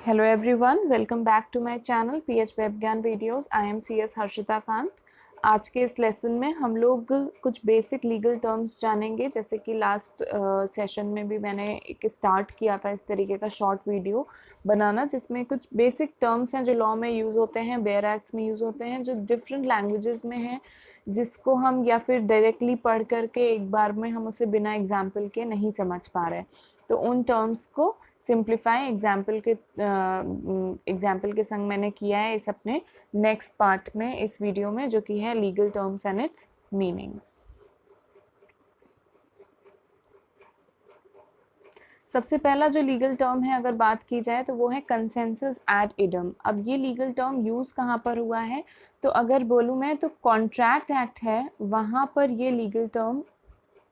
Hello everyone, welcome back to my channel PH Webgyan Videos. I am CS Harshita Kant. आज के इस lesson में हम लोग कुछ बेसिक लीगल टर्म्स जानेंगे. जैसे कि लास्ट सेशन में भी मैंने एक स्टार्ट किया था इस तरीके का शॉर्ट वीडियो बनाना, जिसमें कुछ बेसिक टर्म्स हैं जो लॉ में यूज़ होते हैं, बेयर एक्ट्स में यूज़ होते हैं, जो डिफरेंट लैंग्वेजेस में हैं, जिसको हम या फिर डायरेक्टली पढ़ करके एक बार में हम उसे बिना एग्जाम्पल के नहीं समझ पा रहे. तो उन टर्म्स को सिंप्लीफाई एग्जाम्पल के संग मैंने किया है इस अपने नेक्स्ट पार्ट में, इस वीडियो में, जो कि है legal terms and it's meanings. सबसे पहला जो लीगल टर्म है अगर बात की जाए तो वो है कंसेंसस एड इडम. अब ये लीगल टर्म यूज़ कहाँ पर हुआ है, तो अगर बोलूँ मैं तो कॉन्ट्रैक्ट एक्ट है, वहाँ पर ये लीगल टर्म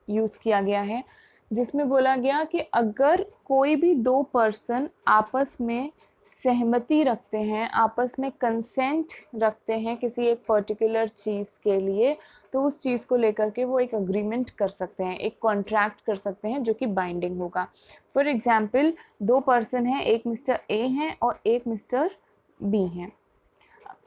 यूज़ किया गया है, जिसमें बोला गया कि अगर कोई भी दो पर्सन आपस में सहमति रखते हैं, आपस में कंसेंट रखते हैं किसी एक पर्टिकुलर चीज़ के लिए, तो उस चीज़ को लेकर के वो एक अग्रीमेंट कर सकते हैं, एक कॉन्ट्रैक्ट कर सकते हैं जो कि बाइंडिंग होगा. फॉर एग्जाम्पल, दो पर्सन हैं, एक मिस्टर ए हैं और एक मिस्टर बी हैं.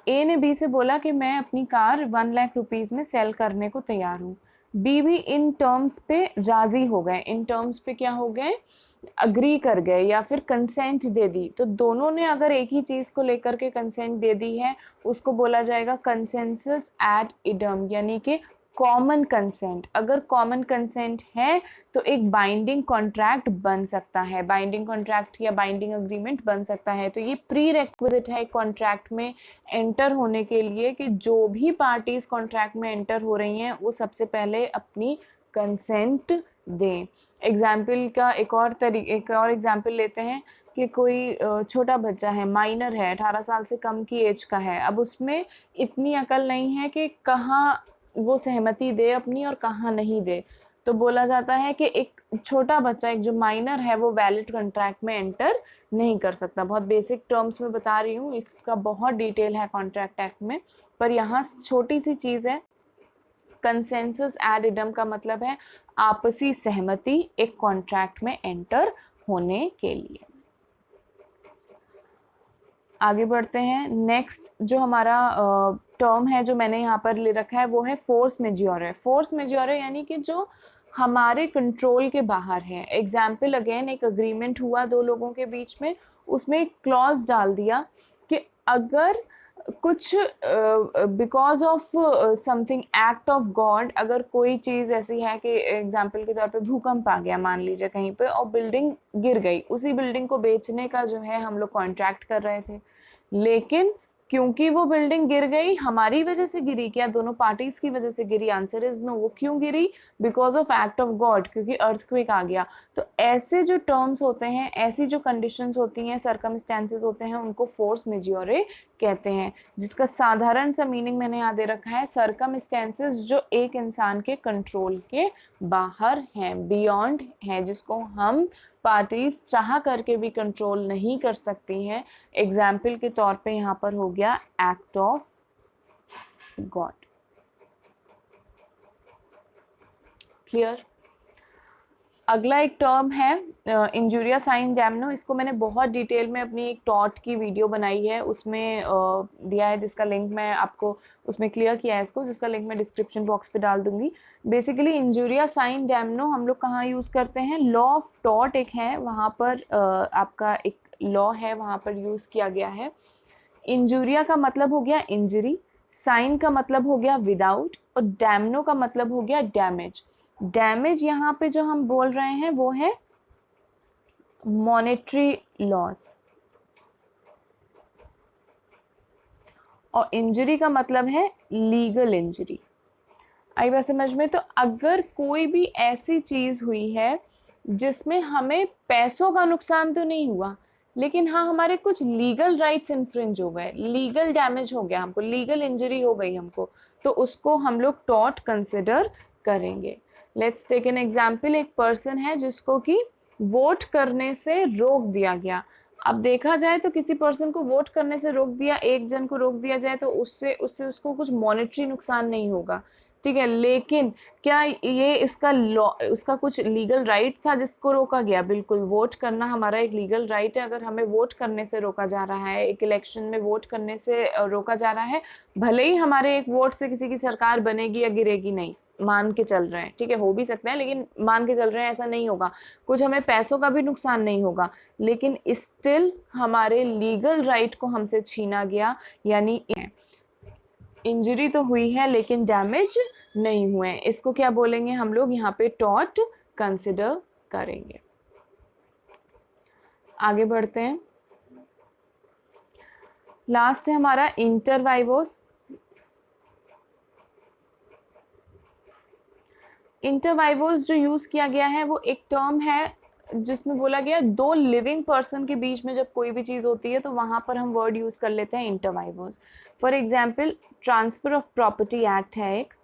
ए ने बी से बोला कि मैं अपनी कार 1 लाख रुपीज़ में सेल करने को तैयार हूँ. बी भी इन टर्म्स पे राज़ी हो गए, इन टर्म्स पे क्या हो गए, अग्री कर गए या फिर कंसेंट दे दी. तो दोनों ने अगर एक ही चीज़ को लेकर के कंसेंट दे दी है, उसको बोला जाएगा कंसेंसस एड इडम, यानी कि कॉमन कंसेंट. अगर कॉमन कंसेंट है तो एक बाइंडिंग कॉन्ट्रैक्ट बन सकता है, बाइंडिंग कॉन्ट्रैक्ट या बाइंडिंग अग्रीमेंट बन सकता है. तो ये प्री रेक्विजिट है कॉन्ट्रैक्ट में एंटर होने के लिए कि जो भी पार्टीज कॉन्ट्रैक्ट में एंटर हो रही हैं वो सबसे पहले अपनी कंसेंट दें. एग्जाम्पल का एक और एग्जाम्पल लेते हैं कि कोई छोटा बच्चा है, माइनर है, 18 साल से कम की एज का है. अब उसमें इतनी अकल नहीं है कि कहाँ वो सहमति दे अपनी और कहाँ नहीं दे. तो बोला जाता है कि एक छोटा बच्चा, एक जो माइनर है, वो वैलिड कॉन्ट्रैक्ट में एंटर नहीं कर सकता. बहुत बेसिक टर्म्स में बता रही हूँ, इसका बहुत डिटेल है कॉन्ट्रैक्ट एक्ट में, पर यहाँ छोटी सी चीज़ है. कंसेंसस एड इडम का मतलब है आपसी सहमति एक कॉन्ट्रैक्ट में एंटर होने के लिए. आगे बढ़ते हैं. नेक्स्ट जो हमारा टर्म है जो मैंने यहाँ पर ले रखा है वो है फोर्स मेजोरे. फोर्स मेजोरे यानी कि जो हमारे कंट्रोल के बाहर है. एग्जाम्पल अगेन, एक अग्रीमेंट हुआ दो लोगों के बीच में, उसमें एक क्लॉज डाल दिया कि अगर कुछ because of something act of God, अगर कोई चीज़ ऐसी है कि एग्जाम्पल के तौर पे भूकंप आ गया मान लीजिए कहीं पे और बिल्डिंग गिर गई, उसी बिल्डिंग को बेचने का जो है हम लोग कॉन्ट्रैक्ट कर रहे थे, लेकिन क्योंकि वो बिल्डिंग गिर गई, हमारी वजह से गिरी क्या, दोनों पार्टीज की वजह से गिरी? Answer is no. वो क्यों गिरी? Because of act of God, क्योंकि अर्थक्वेक आ गया. तो ऐसे जो टर्म्स होते हैं, ऐसी जो कंडीशंस होती हैं, सरकमस्टेंसेस होते हैं, उनको फोर्स मेजोरे कहते हैं, जिसका साधारण सा मीनिंग मैंने यहाँ दे रखा है, सरकमस्टेंसेस जो एक इंसान के कंट्रोल के बाहर हैं, बियॉन्ड हैं, जिसको हम पार्टीज चाह करके भी कंट्रोल नहीं कर सकती हैं. एग्जाम्पल के तौर पे यहाँ पर हो गया एक्ट ऑफ गॉड. क्लियर? अगला एक टर्म है इंजुरिया साइन डैमनो. इसको मैंने बहुत डिटेल में अपनी एक टॉट की वीडियो बनाई है, उसमें दिया है, जिसका लिंक मैं आपको उसमें क्लियर किया है इसको, जिसका लिंक मैं डिस्क्रिप्शन बॉक्स पे डाल दूंगी. बेसिकली इंजुरिया साइन डैमनो हम लोग कहाँ यूज़ करते हैं? लॉ ऑफ टॉट एक है, वहाँ पर आपका एक लॉ है, वहाँ पर यूज़ किया गया है. इंजुरिया का मतलब हो गया इंजरी, साइन का मतलब हो गया विदाउट, और डैमनो का मतलब हो गया डैमेज. डैमेज यहाँ पे जो हम बोल रहे हैं वो है मॉनेटरी लॉस, और इंजरी का मतलब है लीगल इंजरी. आई बात समझ में? तो अगर कोई भी ऐसी चीज़ हुई है जिसमें हमें पैसों का नुकसान तो नहीं हुआ, लेकिन हाँ हमारे कुछ लीगल राइट्स इन्फ्रिंज हो गए, लीगल डैमेज हो गया हमको, लीगल इंजरी हो गई हमको, तो उसको हम लोग टॉर्ट कंसिडर करेंगे. Let's take an example. एक पर्सन है जिसको कि वोट करने से रोक दिया गया. अब देखा जाए तो किसी पर्सन को वोट करने से रोक दिया, एक जन को रोक दिया जाए, तो उससे उसको कुछ मॉनेटरी नुकसान नहीं होगा, ठीक है, लेकिन क्या ये इसका लॉ, उसका कुछ लीगल राइट था जिसको रोका गया? बिल्कुल, वोट करना हमारा एक लीगल राइट है। अगर हमें वोट करने से रोका जा रहा है, एक इलेक्शन में वोट करने से रोका जा रहा है, भले ही हमारे एक वोट से किसी की सरकार बनेगी या गिरेगी, नहीं, मान के चल रहे हैं, ठीक है, हो भी सकता है, लेकिन मान के चल रहे हैं ऐसा नहीं होगा, कुछ हमें पैसों का भी नुकसान नहीं होगा, लेकिन स्टिल हमारे लीगल राइट को हमसे छीना गया, यानी इंजरी तो हुई है लेकिन डैमेज नहीं हुए। इसको क्या बोलेंगे हम लोग यहाँ पे? टॉर्ट कंसिडर करेंगे। आगे बढ़ते हैं। लास्ट है हमारा इंटर वाइवोस। इंटर वाइवोस जो यूज किया गया है वो एक टर्म है जिसमें बोला गया दो लिविंग पर्सन के बीच में जब कोई भी चीज होती है तो वहां पर हम वर्ड यूज कर लेते हैं inter vivos. For example, transfer of property act है एक,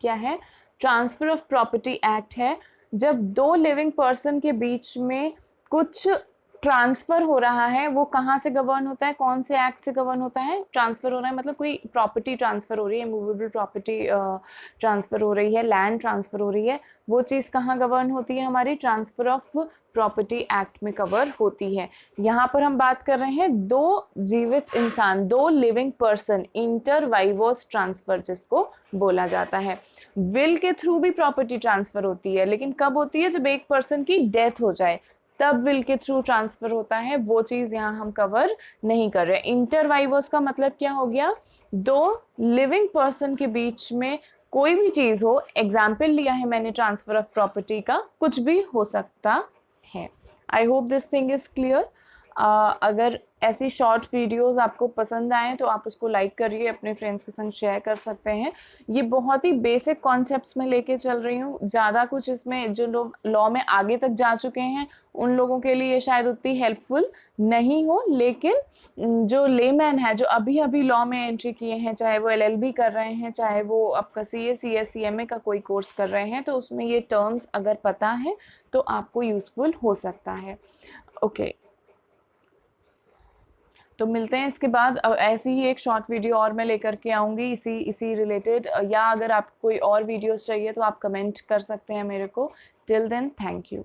क्या है? ट्रांसफर ऑफ प्रॉपर्टी एक्ट है। जब दो लिविंग पर्सन के बीच में कुछ ट्रांसफर हो रहा है, वो कहाँ से गवर्न होता है? कौन से एक्ट से गवर्न होता है? ट्रांसफर हो रहा है मतलब कोई प्रॉपर्टी ट्रांसफर हो रही है, मूवेबल प्रॉपर्टी ट्रांसफर हो रही है, लैंड ट्रांसफर हो रही है, वो चीज़ कहाँ गवर्न होती है? हमारी ट्रांसफर ऑफ प्रॉपर्टी एक्ट में कवर होती है। यहाँ पर हम बात कर रहे हैं दो जीवित इंसान, दो लिविंग पर्सन, इंटर वाइवोस ट्रांसफर जिसको बोला जाता है। विल के थ्रू भी प्रॉपर्टी ट्रांसफर होती है, लेकिन कब होती है? जब एक पर्सन की डेथ हो जाए तब विल के थ्रू ट्रांसफर होता है, वो चीज यहाँ हम कवर नहीं कर रहे। इंटर वाइवोस का मतलब क्या हो गया? दो लिविंग पर्सन के बीच में कोई भी चीज हो, एग्जाम्पल लिया है मैंने ट्रांसफर ऑफ प्रॉपर्टी का, कुछ भी हो सकता है। I hope this thing is clear. अगर ऐसी शॉर्ट वीडियोस आपको पसंद आए तो आप उसको लाइक करिए, अपने फ्रेंड्स के संग शेयर कर सकते हैं। ये बहुत ही बेसिक कॉन्सेप्ट्स में लेके चल रही हूँ, ज़्यादा कुछ इसमें जो लोग लॉ में आगे तक जा चुके हैं उन लोगों के लिए शायद उतनी हेल्पफुल नहीं हो, लेकिन जो लेमैन है, जो अभी अभी लॉ में एंट्री किए हैं, चाहे वो LLB कर रहे हैं, चाहे वो आपका CA, CS, CMA का कोई कोर्स कर रहे हैं, तो उसमें ये टर्म्स अगर पता है तो आपको यूज़फुल हो सकता है। ओके, तो मिलते हैं इसके बाद। ऐसी ही एक शॉर्ट वीडियो और मैं लेकर के आऊँगी इसी रिलेटेड, या अगर आपको कोई और वीडियोस चाहिए तो आप कमेंट कर सकते हैं मेरे को। Till then, thank you.